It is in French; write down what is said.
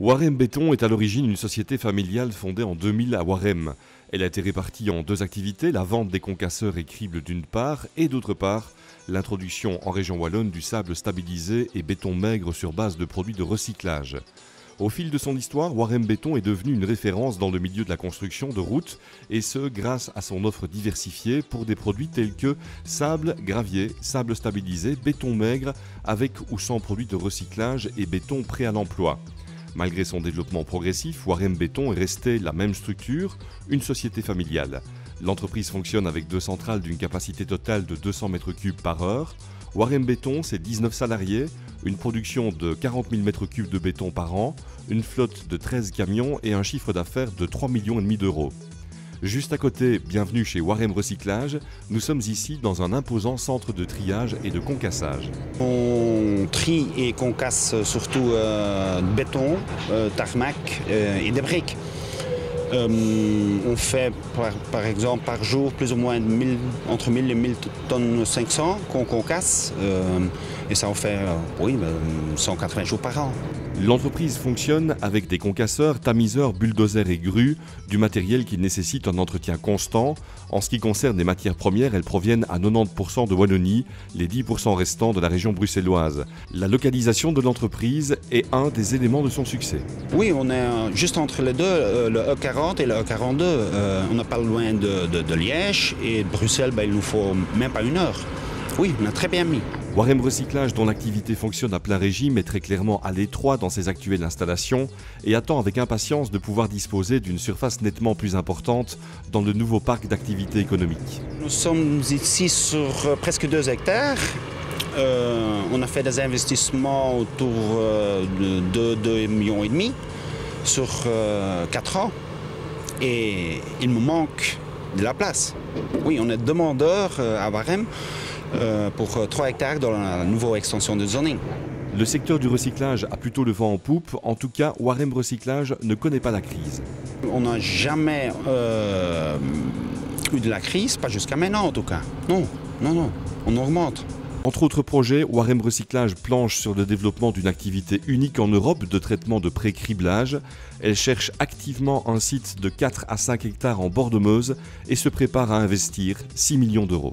Warem Béton est à l'origine une société familiale fondée en 2000 à Warem. Elle a été répartie en deux activités, la vente des concasseurs et cribles d'une part, et d'autre part, l'introduction en région wallonne du sable stabilisé et béton maigre sur base de produits de recyclage. Au fil de son histoire, Warem Béton est devenu une référence dans le milieu de la construction de routes, et ce grâce à son offre diversifiée pour des produits tels que sable, gravier, sable stabilisé, béton maigre, avec ou sans produits de recyclage et béton prêt à l'emploi. Malgré son développement progressif, Warem Béton est resté la même structure, une société familiale. L'entreprise fonctionne avec deux centrales d'une capacité totale de 200 m3 par heure. Warem Béton, c'est 19 salariés, une production de 40 000 m3 de béton par an, une flotte de 13 camions et un chiffre d'affaires de 3,5 millions d'euros. Juste à côté, bienvenue chez Warem Recyclage, nous sommes ici dans un imposant centre de triage et de concassage. On trie et concasse surtout béton, tarmac et des briques. On fait par exemple par jour plus ou moins entre 1000 et 1000 tonnes 500 qu'on concasse et ça en fait 180 jours par an. L'entreprise fonctionne avec des concasseurs, tamiseurs, bulldozers et grues, du matériel qui nécessite un entretien constant. En ce qui concerne les matières premières, elles proviennent à 90% de Wallonie, les 10% restants de la région bruxelloise. La localisation de l'entreprise est un des éléments de son succès. Oui, on est juste entre les deux, le E40 et le E42. On n'est pas loin de Liège et de Bruxelles, il nous faut même pas une heure. Oui, on a très bien mis. Warem Recyclage, dont l'activité fonctionne à plein régime, est très clairement à l'étroit dans ses actuelles installations et attend avec impatience de pouvoir disposer d'une surface nettement plus importante dans le nouveau parc d'activités économiques. Nous sommes ici sur presque 2 hectares. On a fait des investissements autour de 2,5 millions sur 4 ans et il me manque de la place. Oui, on est demandeur à Warem pour 3 hectares dans la nouvelle extension de zoning. Le secteur du recyclage a plutôt le vent en poupe. En tout cas, Warem Recyclage ne connaît pas la crise. On n'a jamais eu de la crise, pas jusqu'à maintenant en tout cas. Non, on augmente. Entre autres projets, Warem Recyclage planche sur le développement d'une activité unique en Europe de traitement de pré-criblage. Elle cherche activement un site de 4 à 5 hectares en bord de Meuse et se prépare à investir 6 millions d'euros.